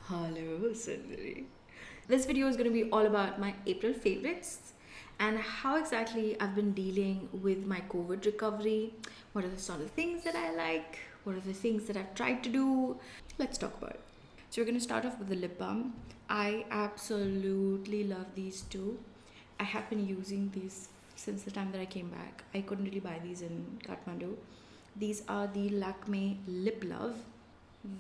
Hello, Sundari. This video is going to be all about my April favorites and how exactly I've been dealing with my COVID recovery. What are the sort of things that I like? What are the things that I've tried to do? Let's talk about it. So, we're going to start off with the lip balm. I absolutely love these two. I have been using these since the time that I came back. I couldn't really buy these in Kathmandu. These are the Lakme Lip Love.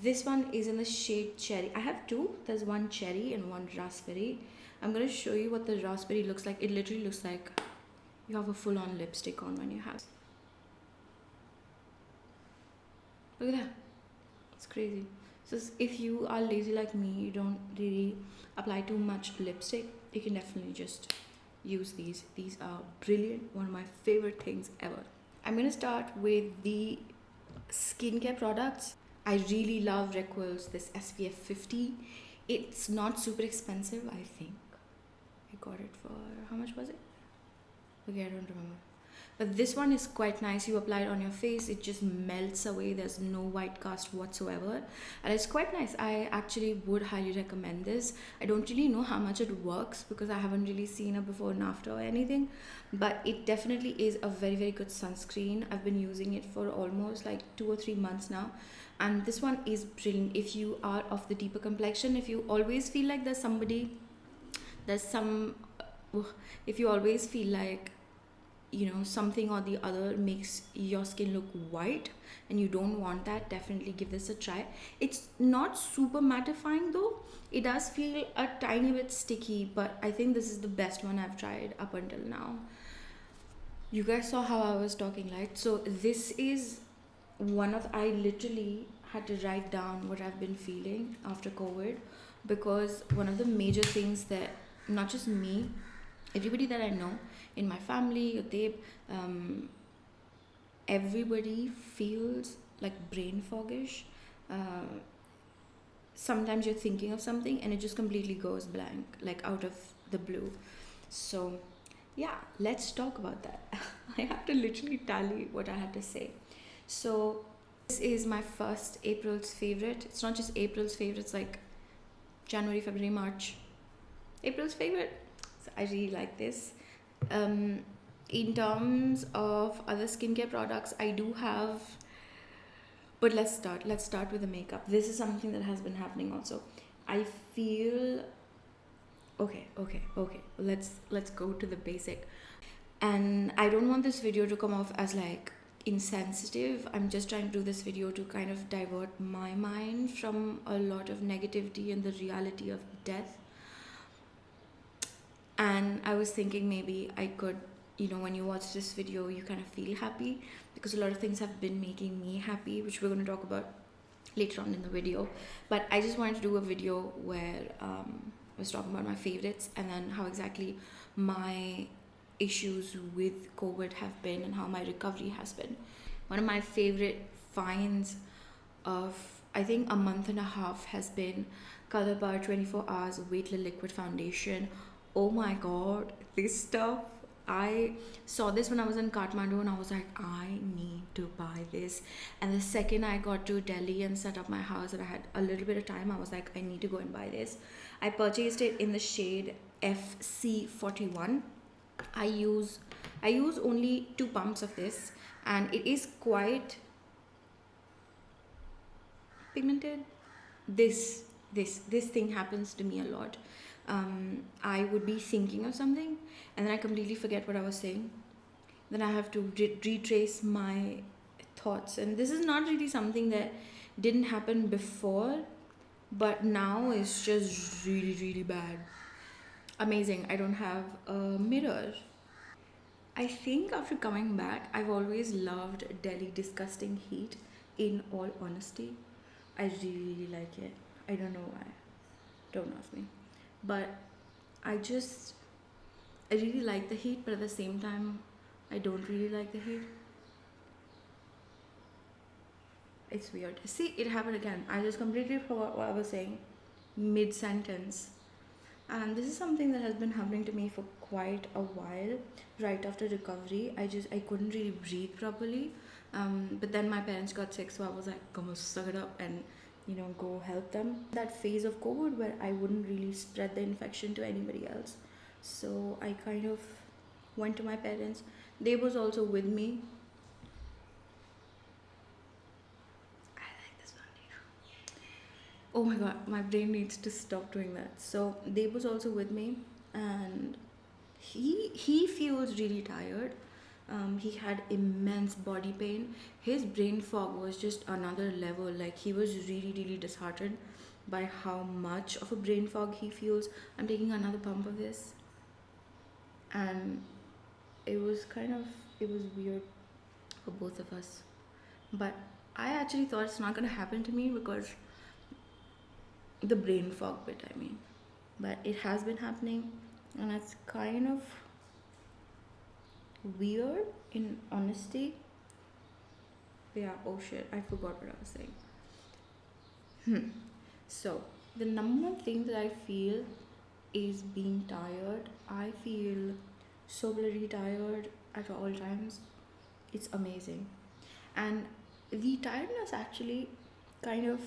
This one is in the shade cherry. I have two. There's one cherry and one raspberry. I'm going to show you what the raspberry looks like. It literally looks like you have a full-on lipstick on when you have. Look at that. It's crazy. So if you are lazy like me, you don't really apply too much lipstick, you can definitely just use these. These are brilliant. One of my favorite things ever. I'm going to start with the skincare products. I really love Requil's this SPF 50. It's not super expensive, I think. I got it for, how much was it? Okay, I don't remember. But this one is quite nice. You apply it on your face, it just melts away. There's no white cast whatsoever. And it's quite nice. I actually would highly recommend this. I don't really know how much it works because I haven't really seen it before and after or anything. But it definitely is a very, very good sunscreen. I've been using it for almost like 2 or 3 months now. And this one is brilliant if you are of the deeper complexion. If you always feel like if you always feel like something or the other makes your skin look white and you don't want that, definitely give this a try. It's not super mattifying though. It does feel a tiny bit sticky, but I think this is the best one I've tried up until now. You guys saw how I was talking, right? So this is I literally had to write down what I've been feeling after COVID, because one of the major things that not just me, everybody that I know in my family, everybody feels like brain foggish. Sometimes you're thinking of something and it just completely goes blank, like out of the blue. So yeah, let's talk about that. I have to literally tally what I had to say. So this is my first April's favorite. It's not just April's favorite, it's like January, February, March. April's favorite. So I really like this. In terms of other skincare products, I do have, but let's start with the makeup. This is something that has been happening also. I feel okay. Let's go to the basic. And I don't want this video to come off as like insensitive. I'm just trying to do this video to kind of divert my mind from a lot of negativity and the reality of death. And I was thinking maybe I could, when you watch this video, you kind of feel happy, because a lot of things have been making me happy, which we're going to talk about later on in the video. But I just wanted to do a video where I was talking about my favorites and then how exactly my issues with COVID have been and how my recovery has been. One of my favorite finds of, I think, a month and a half has been Colorbar 24 Hours Weightless Liquid Foundation. Oh my god, this stuff. I saw this when I was in Kathmandu and I was like, I need to buy this. And the second I got to Delhi and set up my house and I had a little bit of time, I was like, I need to go and buy this. I purchased it in the shade FC41. I use only 2 pumps of this and it is quite pigmented. This thing happens to me a lot. I would be thinking of something and then I completely forget what I was saying. Then I have to retrace my thoughts, and this is not really something that didn't happen before, but now it's just really, really bad. Amazing. I don't have a mirror. I think after coming back, I've always loved Delhi disgusting heat, in all honesty. I really, really like it. I don't know why. Don't ask me. But I really like the heat, but at the same time, I don't really like the heat. It's weird. See, it happened again. I just completely forgot what I was saying mid-sentence. And this is something that has been happening to me for quite a while. Right after recovery, I couldn't really breathe properly. But then my parents got sick, so I was like, come on, suck it up and go help them. That phase of COVID where I wouldn't really spread the infection to anybody else. So I kind of went to my parents. They was also with me. I like this foundation. Oh my god, my brain needs to stop doing that. So they was also with me, and he feels really tired. He had immense body pain. His brain fog was just another level. Like, he was really disheartened by how much of a brain fog he feels. I'm taking another pump of this, and it was weird for both of us. But I actually thought it's not gonna happen to me because the brain fog bit, I mean. But it has been happening, and it's kind of weird in honesty. Yeah, oh shit, I forgot what I was saying. So, the number one thing that I feel is being tired. I feel so bloody tired at all times. It's amazing. And the tiredness actually kind of,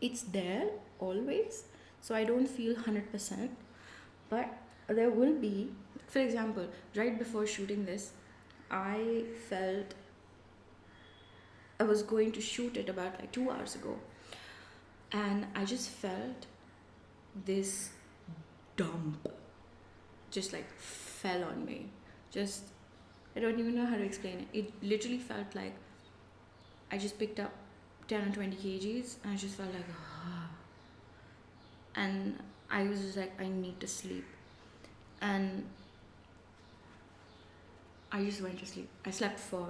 it's there always. So I don't feel 100%. But there will be, for example, right before shooting this, I felt I was going to shoot it about like 2 hours ago, and I just felt this dump just like fell on me. Just, I don't even know how to explain it. It literally felt like I just picked up 10 or 20 kgs, and I just felt like, and I was just like, I need to sleep. And I just went to sleep. I slept for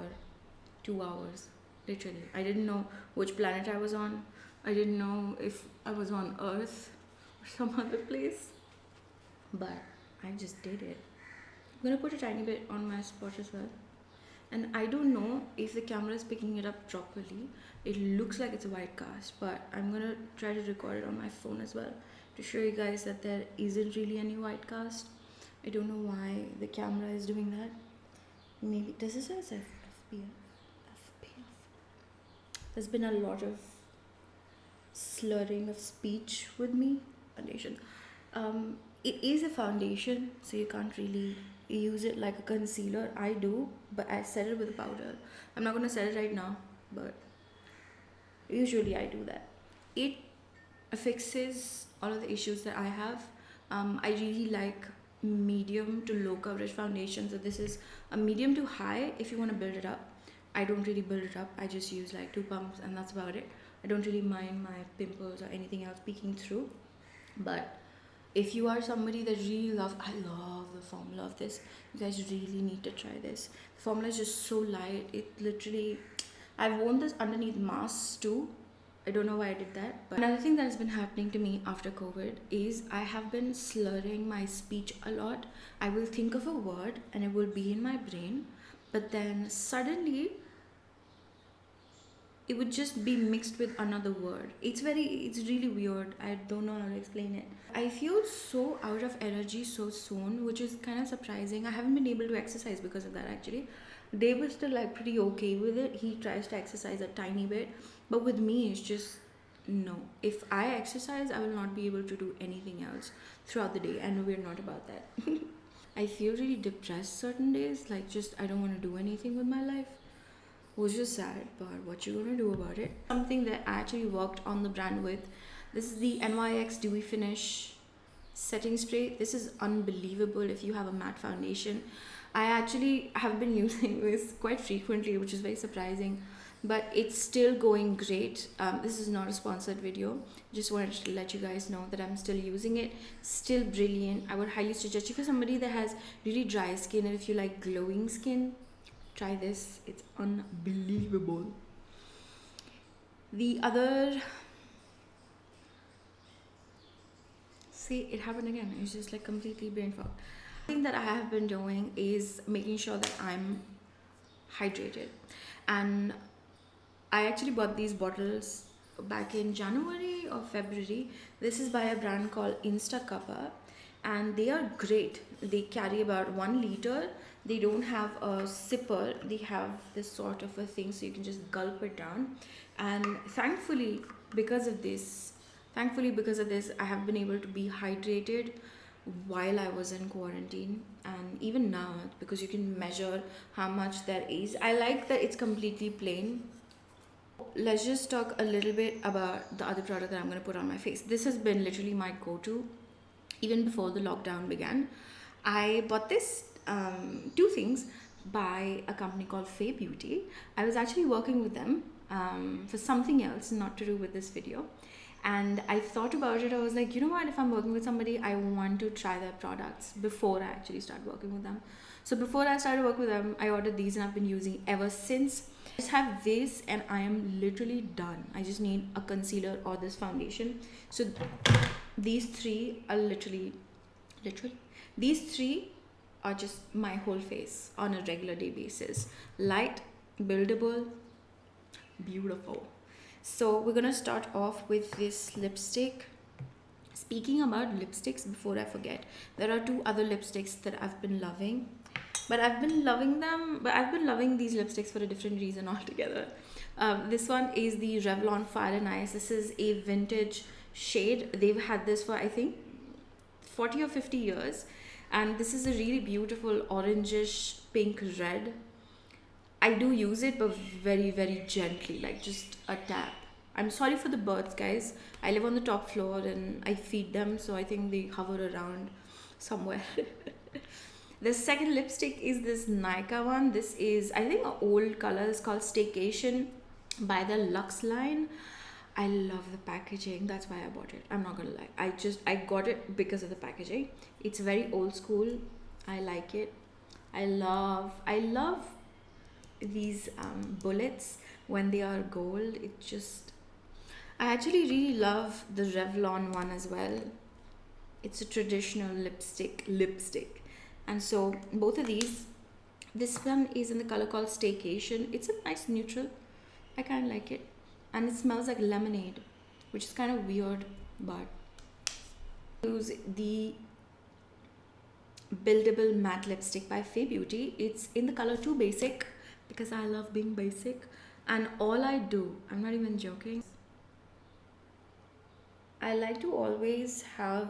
2 hours, literally. I didn't know which planet I was on. I didn't know if I was on Earth or some other place. But I just did it. I'm gonna put a tiny bit on my spot as well. And I don't know if the camera is picking it up properly. It looks like it's a white cast, but I'm gonna try to record it on my phone as well to show you guys that there isn't really any white cast. I don't know why the camera is doing that. Maybe, does this say FPF? There's been a lot of slurring of speech with me. Foundation. It is a foundation, so you can't really use it like a concealer. I do, but I set it with a powder. I'm not gonna set it right now, but usually I do that. It fixes all of the issues that I have. I really like medium to low coverage foundation, so this is a medium to high if you want to build it up. I don't really build it up. I just use like 2 pumps, and that's about it. I don't really mind my pimples or anything else peeking through. But if you are somebody that really I love the formula of this. You guys really need to try this. The formula is just so light. It literally, I've worn this underneath masks too. I don't know why I did that. But another thing that has been happening to me after COVID is I have been slurring my speech a lot. I will think of a word and it will be in my brain, but then suddenly it would just be mixed with another word. It's really weird. I don't know how to explain it. I feel so out of energy so soon, which is kind of surprising. I haven't been able to exercise because of that actually. They were still like pretty okay with it. He tries to exercise a tiny bit, but with me it's just no. If I exercise, I will not be able to do anything else throughout the day, and we're not about that. I feel really depressed certain days, like just I don't want to do anything with my life. Was just sad, but what you gonna do about it? Something that I actually worked on the brand with. This is the NYX Dewy Finish setting spray. This is unbelievable if you have a matte foundation. I actually have been using this quite frequently, which is very surprising, but it's still going great. This is not a sponsored video. Just wanted to let you guys know that I'm still using it. Still brilliant. I would highly suggest you for somebody that has really dry skin, and if you like glowing skin, try this. It's unbelievable. The other, see, it happened again. It's just like completely brain fog. The thing that I have been doing is making sure that I'm hydrated, and I actually bought these bottles back in January or February. This is by a brand called Instacuppa, and they are great. They carry about 1 liter. They don't have a sipper. They have this sort of a thing so you can just gulp it down. And thankfully, because of this, thankfully, because of this, I have been able to be hydrated while I was in quarantine, and even now, because you can measure how much there is. I like that it's completely plain. Let's just talk a little bit about the other product that I'm going to put on my face. This has been literally my go-to even before the lockdown began. I bought this two things by a company called Faye Beauty. I was actually working with them for something else, not to do with this video. And I thought about it. I was like, you know what? If I'm working with somebody, I want to try their products before I actually start working with them. So before I started working with them, I ordered these and I've been using ever since. I just have this and I am literally done. I just need a concealer or this foundation. So these three are literally, these three are just my whole face on a regular day basis. Light, buildable, beautiful. So we're gonna start off with this lipstick. Speaking about lipsticks, before I forget, there are two other lipsticks that I've been loving, but I've been loving these lipsticks for a different reason altogether. This one is the Revlon Fire and Ice. This is a vintage shade. They've had this for, I think, 40 or 50 years, and this is a really beautiful orangish pink red. I do use it, but very, very gently, like just a tap. I'm sorry for the birds, guys. I live on the top floor and I feed them, so I think they hover around somewhere. The second lipstick is this Nykaa one. This is, I think, an old color. It's called Staycation by the Luxe line. I love the packaging. That's why I bought it. I'm not gonna lie. I got it because of the packaging. It's very old school. I like it. I love these bullets when they are gold. It just, I actually really love the Revlon one as well. It's a traditional lipstick, and so both of these, this one is in the color called Staycation. It's a nice neutral. I kind of like it, and it smells like lemonade, which is kind of weird, but use the buildable matte lipstick by Faye Beauty. It's in the color Too Basic, because I love being basic, and all I do, I'm not even joking, I like to always have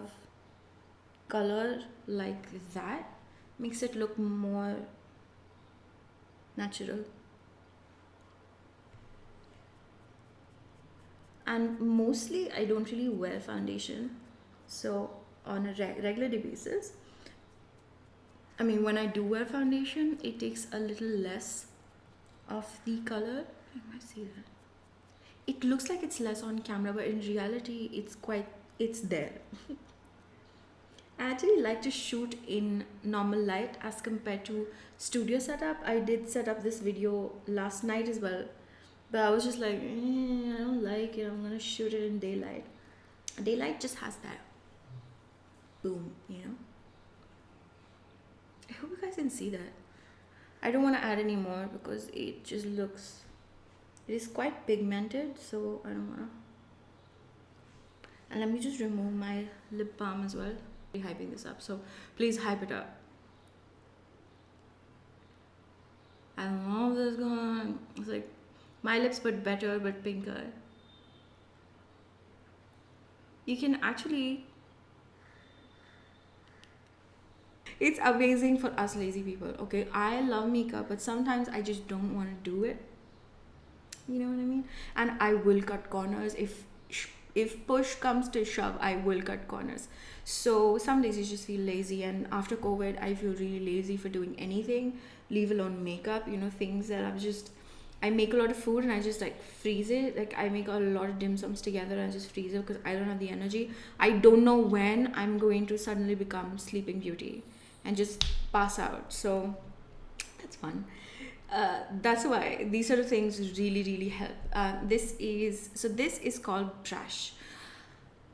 color like that. Makes it look more natural. And mostly I don't really wear foundation, so on a regular day basis, I mean, when I do wear foundation, it takes a little less of the color. You might see that. It looks like it's less on camera, but in reality, it's there. I actually like to shoot in normal light as compared to studio setup. I did set up this video last night as well, but I was just like, I don't like it. I'm gonna shoot it in daylight. Daylight just has that boom, you know. I hope you guys can see that. I don't want to add any more because it just looks, it is quite pigmented, so I don't want to. And let me just remove my lip balm as well. I'm hyping this up, so please hype it up. I love this going. It's like my lips, but better, but pinker. You can actually, it's amazing for us lazy people. Okay, I love makeup, but sometimes I just don't want to do it. You know what I mean? And I will cut corners if push comes to shove. I will cut corners. So some days you just feel lazy, and after COVID I feel really lazy for doing anything, leave alone makeup. You know, things that I make a lot of food and I just like freeze it. Like I make a lot of dim sums together and I just freeze it because I don't have the energy. I don't know when I'm going to suddenly become Sleeping Beauty and just pass out. So that's fun. That's why these sort of things really help. This is called Brush.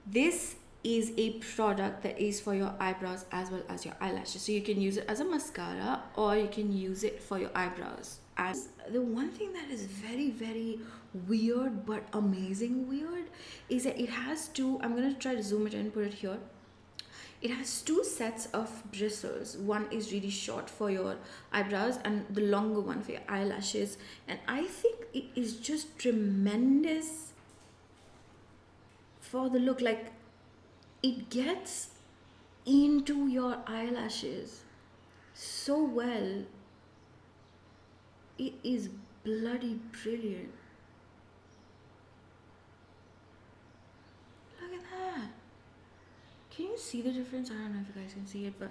This is a product that is for your eyebrows as well as your eyelashes. So you can use it as a mascara or you can use it for your eyebrows. As the one thing that is very weird but amazing weird is that it has two, I'm gonna try to zoom it and put it here. It has two sets of bristles. One is really short for your eyebrows and the longer one for your eyelashes. And I think it is just tremendous for the look. Like, it gets into your eyelashes so well. It is bloody brilliant. Look at that. Can you see the difference? I don't know if you guys can see it, but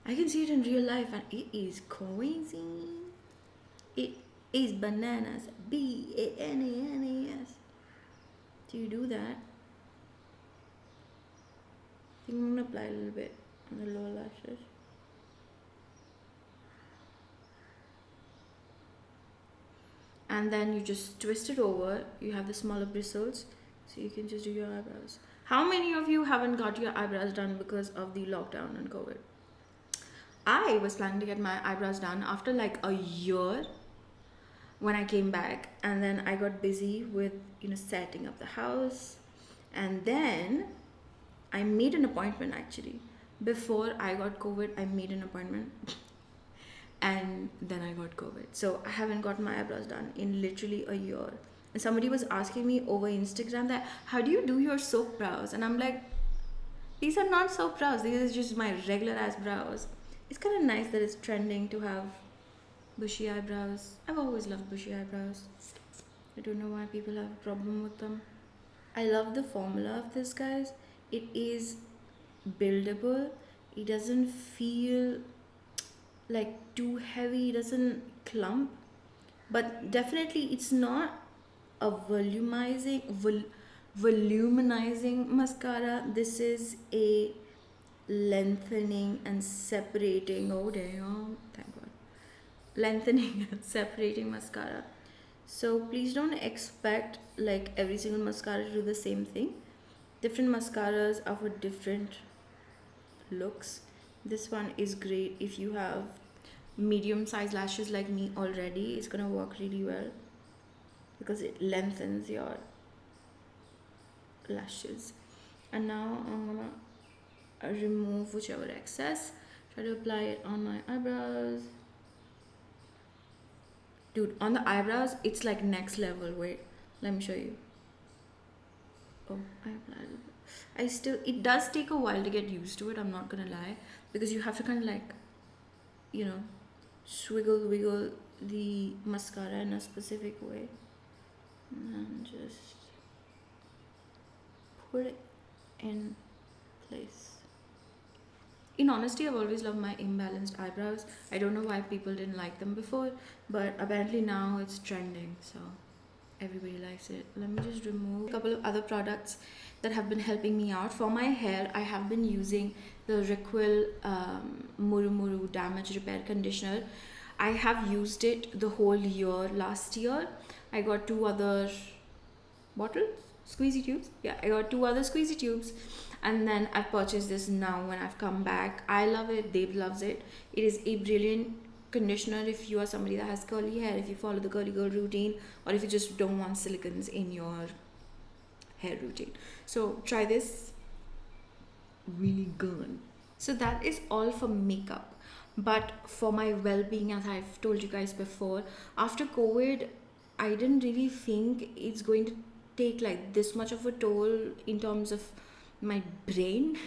I can see it in real life, and it is crazy. It is bananas. Bananas. Do you do that? I think I'm gonna apply a little bit on the lower lashes. And then you just twist it over. You have the smaller bristles, so you can just do your eyebrows. How many of you haven't got your eyebrows done because of the lockdown and COVID? I was planning to get my eyebrows done after like a year when I came back, and then I got busy with setting up the house, and then I made an appointment actually. Before I got COVID, I made an appointment and then I got COVID. So I haven't got my eyebrows done in literally a year. And somebody was asking me over Instagram that, how do you do your soap brows? And I'm like, these are not soap brows. These are just my regular ass brows. It's kind of nice that it's trending to have bushy eyebrows. I've always loved bushy eyebrows. I don't know why people have a problem with them. I love the formula of this, guys. It is buildable. It doesn't feel like too heavy. It doesn't clump. But definitely it's not a voluminizing mascara. This is a lengthening and separating. Oh damn, thank God. Lengthening and separating mascara. So please don't expect like every single mascara to do the same thing. Different mascaras are for different looks. This one is great if you have medium sized lashes like me already. It's gonna work really well because it lengthens your lashes. And now I'm gonna remove whichever excess, try to apply it on my eyebrows. Dude, on the eyebrows it's like next level. Wait, let me show you. Oh, I applied it. It does take a while to get used to it, I'm not gonna lie, because you have to kind of like wiggle the mascara in a specific way and just put it in place. In honesty, I've always loved my imbalanced eyebrows. I don't know why people didn't like them before, but apparently now it's trending, so everybody likes it. Let me just remove a couple of other products that have been helping me out. For my hair, I have been using the Requil Muru Muru Damage Repair Conditioner. I have used it the whole year. Last year, I got 2 other bottles, squeezy tubes. Yeah, I got 2 other squeezy tubes. And then I've purchased this now when I've come back. I love it. Dave loves it. It is a brilliant conditioner if you are somebody that has curly hair, if you follow the curly girl routine, or if you just don't want silicons in your hair routine. So try this. Really good. So that is all for makeup. But for my well-being, as I've told you guys before, after COVID, I didn't really think it's going to take like this much of a toll in terms of my brain.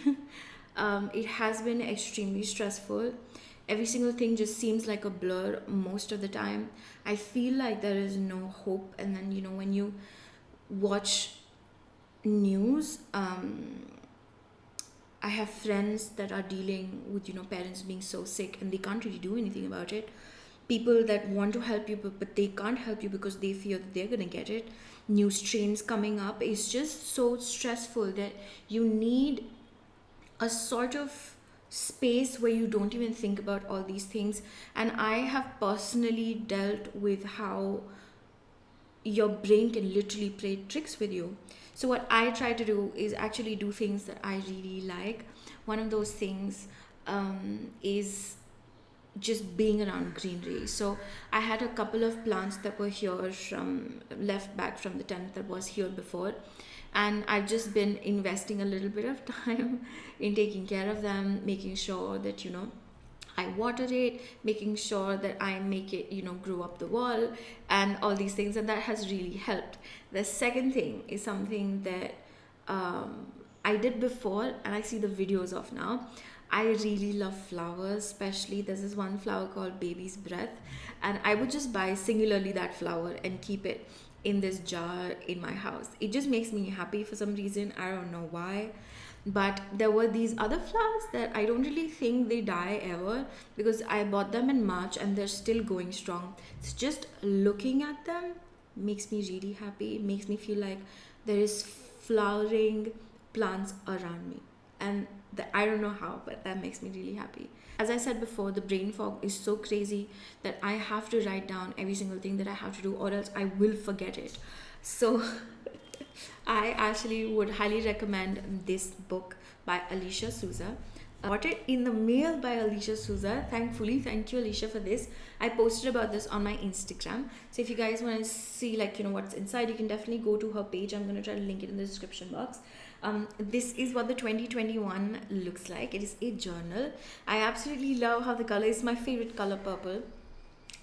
It has been extremely stressful. Every single thing just seems like a blur most of the time. I feel like there is no hope. And then when you watch news, I have friends that are dealing with parents being so sick and they can't really do anything about it. People that want to help you but they can't help you because they fear that they're gonna get it. New strains coming up. It's just so stressful that you need a sort of space where you don't even think about all these things. And I have personally dealt with how your brain can literally play tricks with you. So what I try to do is actually do things that I really like. One of those things is just being around greenery. So I had a couple of plants that were here left back from the tent that was here before, and I've just been investing a little bit of time in taking care of them, making sure that I water it, making sure that I make it grow up the wall and all these things, and that has really helped. The second thing is something that I did before and I see the videos of now. I really love flowers, especially there's this one flower called Baby's Breath, and I would just buy singularly that flower and keep it in this jar in my house. It just makes me happy for some reason. I don't know why. But there were these other flowers that I don't really think they die ever, because I bought them in March and they're still going strong. It's just looking at them makes me really happy. It makes me feel like there is flowering plants around me. And I don't know how, but that makes me really happy. As I said before, the brain fog is so crazy that I have to write down every single thing that I have to do, or else I will forget it. So I actually would highly recommend this book by Alicia Souza. I got it in the mail by Alicia Souza. Thankfully, thank you, Alicia, for this. I posted about this on my Instagram. So if you guys want to see, like, what's inside, you can definitely go to her page. I'm going to try to link it in the description box. This is what the 2021 looks like. It is a journal. I absolutely love how the color is my favorite color, purple.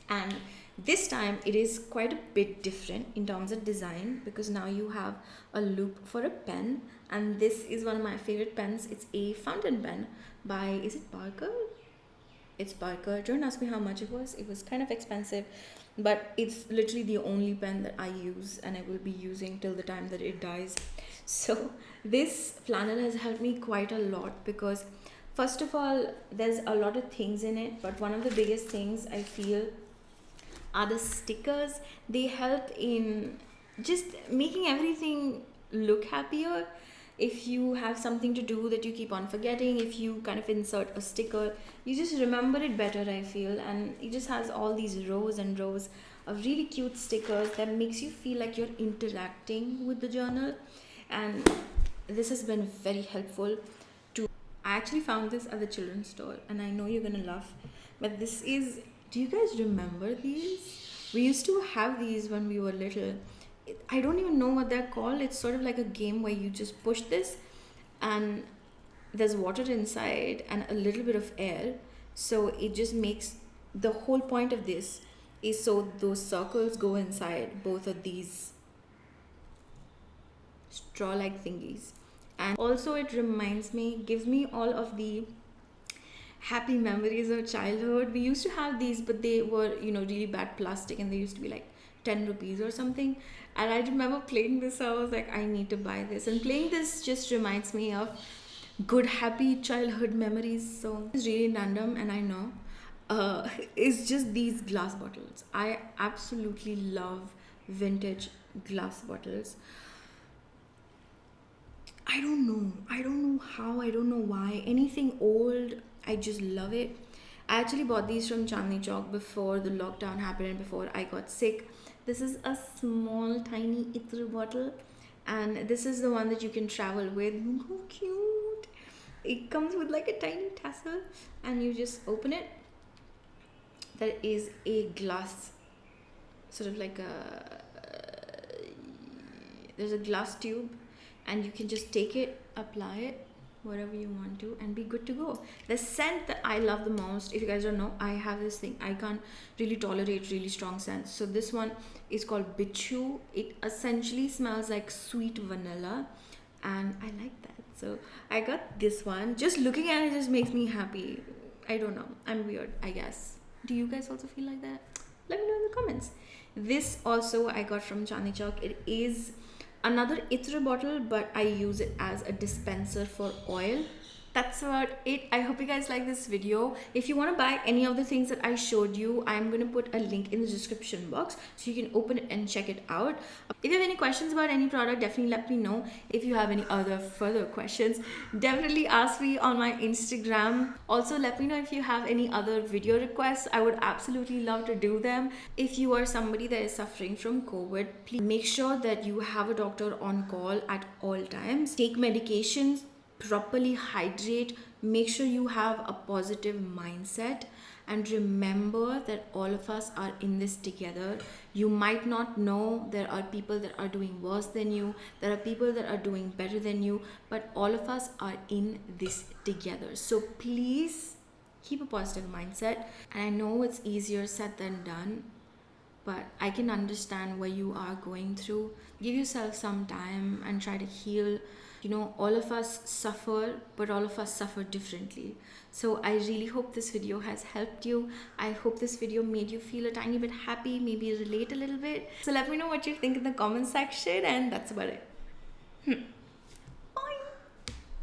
And this time it is quite a bit different in terms of design, because now you have a loop for a pen, and this is one of my favorite pens. It's a fountain pen by, is it Parker? It's Parker. Don't ask me how much it was. It was kind of expensive, but it's literally the only pen that I use and I will be using till the time that it dies. So this planner has helped me quite a lot, because first of all, there's a lot of things in it, but one of the biggest things I feel are the stickers. They help in just making everything look happier. If you have something to do that you keep on forgetting, if you kind of insert a sticker, you just remember it better, I feel. And it just has all these rows and rows of really cute stickers that makes you feel like you're interacting with the journal. And this has been very helpful to, I actually found this at the children's store, and I know you're gonna laugh, but this is, do you guys remember these? We used to have these when we were little. I don't even know what they're called. It's sort of like a game where you just push this and there's water inside and a little bit of air. So it just makes, the whole point of this is so those circles go inside both of these straw-like thingies. And also it reminds me, gives me all of the happy memories of childhood. We used to have these, but they were, really bad plastic, and they used to be like 10 rupees or something. And I remember playing this, so I was like, I need to buy this. And playing this just reminds me of good, happy childhood memories. So it's really random, and I know. It's just these glass bottles. I absolutely love vintage glass bottles. I don't know how, I don't know why. Anything old, I just love it. I actually bought these from Chandni Chowk before the lockdown happened and before I got sick. This is a small, tiny Itra bottle, and this is the one that you can travel with. How cute! It comes with like a tiny tassel, and you just open it. There is a glass, sort of like there's a glass tube, and you can just take it, apply it whatever you want to, and be good to go. The scent that I love the most, if you guys don't know, I have this thing, I can't really tolerate really strong scents. So this one is called Bichu. It essentially smells like sweet vanilla, and I like that. So I got this one. Just looking at it just makes me happy. I don't know, I'm weird, I guess. Do you guys also feel like that? Let me know in the comments. This also I got from Chandni Chowk. It is another Itra bottle, but I use it as a dispenser for oil. That's about it. I hope you guys like this video. If you want to buy any of the things that I showed you, I'm going to put a link in the description box so you can open it and check it out. If you have any questions about any product, definitely let me know. If you have any other further questions, definitely ask me on my Instagram. Also, let me know if you have any other video requests. I would absolutely love to do them. If you are somebody that is suffering from COVID, please make sure that you have a doctor on call at all times. Take medications, properly hydrate, make sure you have a positive mindset, and remember that all of us are in this together. You might not know, there are people that are doing worse than you, there are people that are doing better than you, but all of us are in this together. So please keep a positive mindset. And I know it's easier said than done, but I can understand what you are going through. Give yourself some time and try to heal you know, all of us suffer, but all of us suffer differently. So I really hope this video has helped you. I hope this video made you feel a tiny bit happy, maybe relate a little bit. So let me know what you think in the comment section, and that's about it.